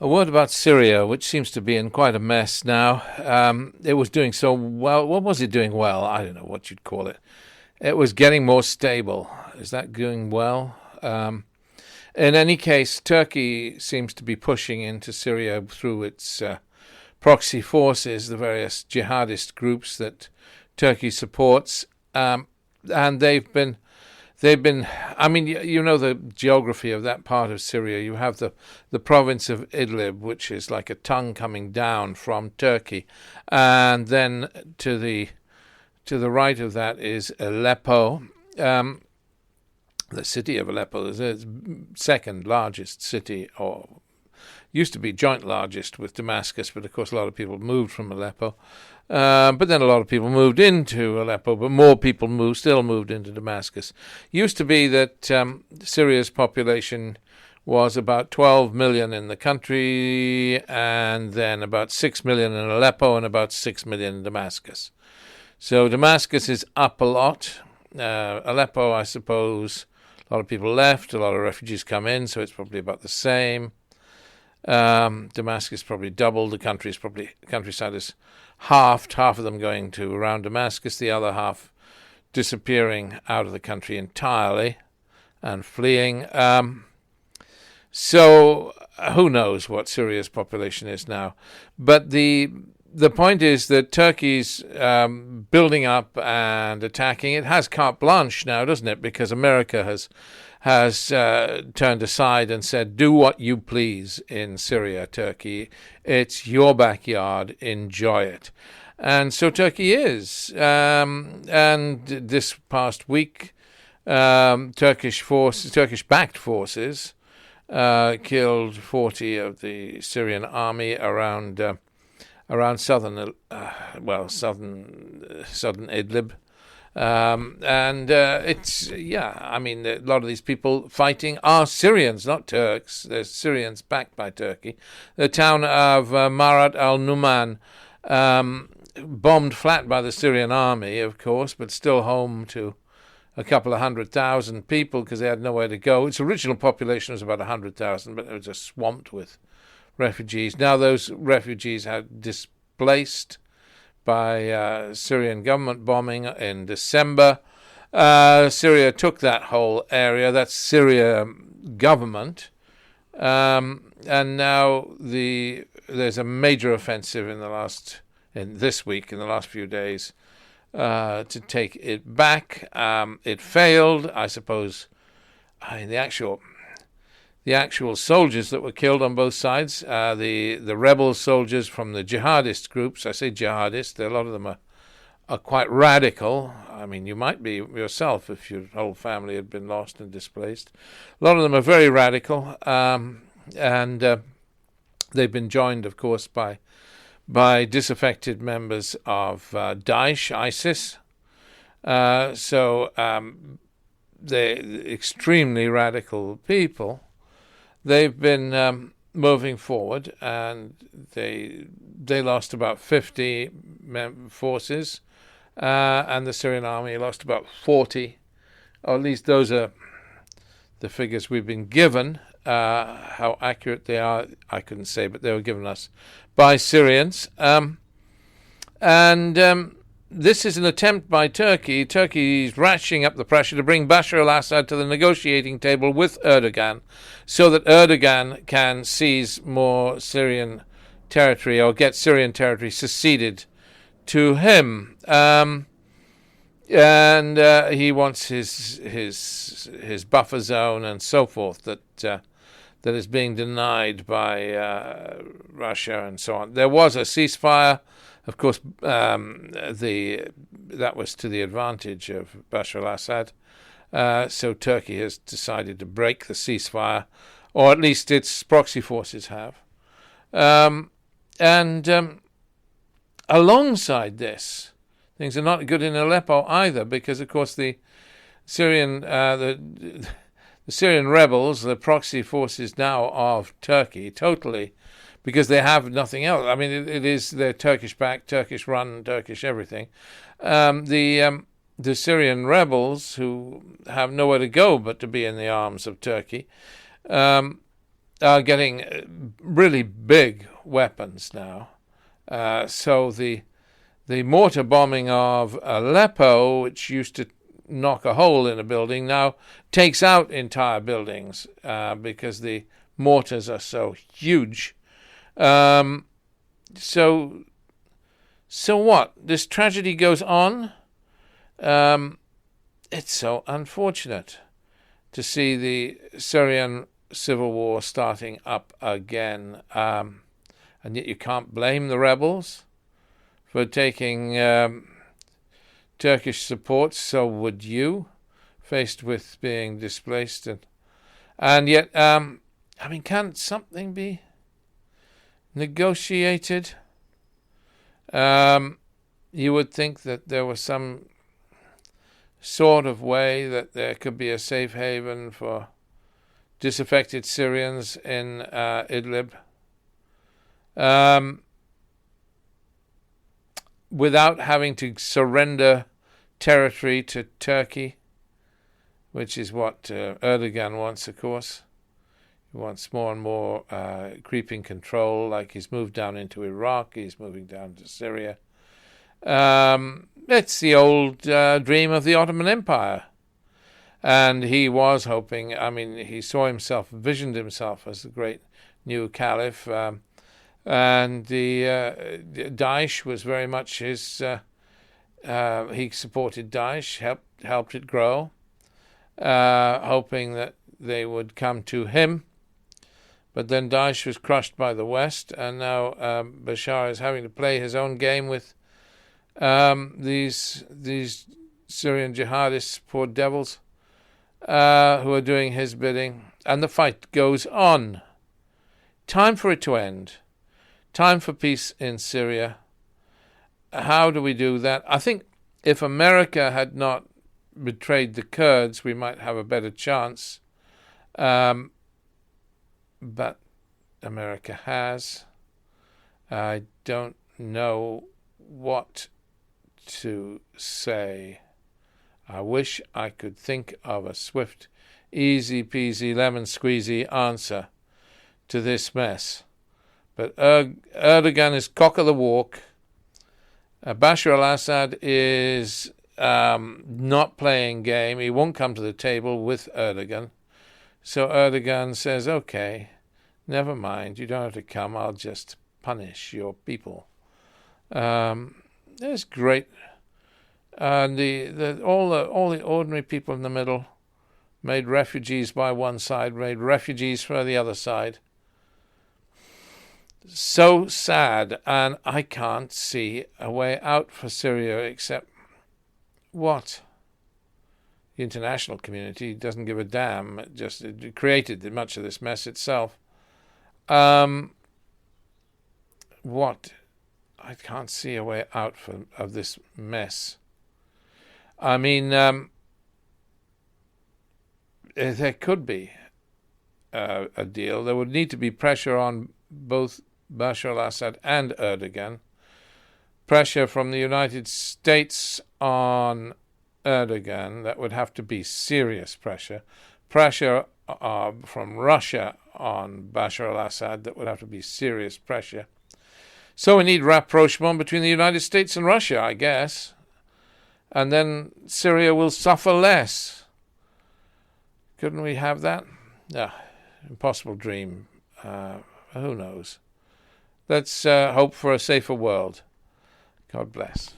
A word about Syria, which seems to be in quite a mess now. It was doing so well. What was it doing well? I don't know what you'd call it. It was getting more stable. Is that doing well? In any case, Turkey seems to be pushing into Syria through its proxy forces, the various jihadist groups that Turkey supports, and they've been. I mean, you know the geography of that part of Syria. You have the province of Idlib, which is like a tongue coming down from Turkey, and then to the right of that is Aleppo. The city of Aleppo is the second largest city, or used to be joint largest with Damascus, but of course a lot of people moved from Aleppo. But then a lot of people moved into Aleppo, but more people still moved into Damascus. Used to be that Syria's population was about 12 million in the country, and then about 6 million in Aleppo, and about 6 million in Damascus. So Damascus is up a lot. Aleppo, I suppose, a lot of people left, a lot of refugees come in, so it's probably about the same. Damascus probably doubled. The countryside is half of them going to around Damascus, the other half disappearing out of the country entirely and fleeing. So who knows what Syria's population is now? But the point is that Turkey's building up and attacking. It has carte blanche now, doesn't it? Because America has turned aside and said, do what you please in Syria, Turkey. It's your backyard. Enjoy it. And so Turkey is. And this past week, Turkish-backed forces killed 40 of the Syrian army around southern Idlib. I mean, a lot of these people fighting are Syrians, not Turks. They're Syrians backed by Turkey. The town of Maarat al-Numan, bombed flat by the Syrian army, of course, but still home to a couple of 100,000 people because they had nowhere to go. Its original population was about 100,000, but it was just swamped with refugees. Now those refugees are displaced by Syrian government bombing in December. Syria took that whole area. That's Syria government. And now there's a major offensive in the last few days, to take it back. It failed, I suppose. The actual soldiers that were killed on both sides, the rebel soldiers from the jihadist groups. I say jihadist. A lot of them are quite radical. I mean, you might be yourself if your whole family had been lost and displaced. A lot of them are very radical, and they've been joined, of course, by disaffected members of Daesh, ISIS. So they're extremely radical people. They've been moving forward, and they lost about 50 forces, and the Syrian army lost about 40. Or at least those are the figures we've been given. How accurate they are, I couldn't say, but they were given us by Syrians. This is an attempt by Turkey. Turkey's ratcheting up the pressure to bring Bashar al Assad to the negotiating table with Erdogan so that Erdogan can seize more Syrian territory or get Syrian territory seceded to him. He wants his buffer zone and so forth that is being denied by Russia and so on. There was a ceasefire. Of course, that was to the advantage of Bashar al-Assad. So Turkey has decided to break the ceasefire, or at least its proxy forces have. Alongside this, things are not good in Aleppo either, because of course the Syrian rebels, the proxy forces now of Turkey, totally. Because they have nothing else. I mean, they're Turkish-backed, Turkish-run, Turkish everything. The Syrian rebels, who have nowhere to go but to be in the arms of Turkey, are getting really big weapons now. So the mortar bombing of Aleppo, which used to knock a hole in a building, now takes out entire buildings because the mortars are so huge. So what? This tragedy goes on. It's so unfortunate to see the Syrian civil war starting up again. And yet you can't blame the rebels for taking Turkish support. So would you, faced with being displaced. And yet, can't something be negotiated? You would think that there was some sort of way that there could be a safe haven for disaffected Syrians in Idlib, without having to surrender territory to Turkey, which is what Erdogan wants, of course. He wants more and more creeping control, like he's moved down into Iraq, he's moving down to Syria. It's the old dream of the Ottoman Empire. And he was hoping, he saw himself, visioned himself as the great new caliph. And the Daesh was very much his, he supported Daesh, helped it grow, hoping that they would come to him. But then Daesh was crushed by the West, and now Bashar is having to play his own game with these Syrian jihadists, poor devils, who are doing his bidding. And the fight goes on. Time for it to end. Time for peace in Syria. How do we do that? I think if America had not betrayed the Kurds, we might have a better chance. But America has. I don't know what to say. I wish I could think of a swift, easy peasy, lemon squeezy answer to this mess. But Erdogan is cock of the walk. Bashar al Assad is not playing game. He won't come to the table with Erdogan. So Erdogan says, okay, never mind, you don't have to come, I'll just punish your people. It's great. And all the ordinary people in the middle, made refugees by one side, made refugees for the other side. So sad, and I can't see a way out for Syria except what? The international community doesn't give a damn. It created much of this mess itself. What? I can't see a way out of this mess. There could be a deal. There would need to be pressure on both Bashar al-Assad and Erdogan. Pressure from the United States on Erdogan. That would have to be serious pressure. Pressure from Russia on Bashar al-Assad. That would have to be serious pressure. So we need rapprochement between the United States and Russia, I guess. And then Syria will suffer less. Couldn't we have that? Impossible dream. Who knows? Let's hope for a safer world. God bless.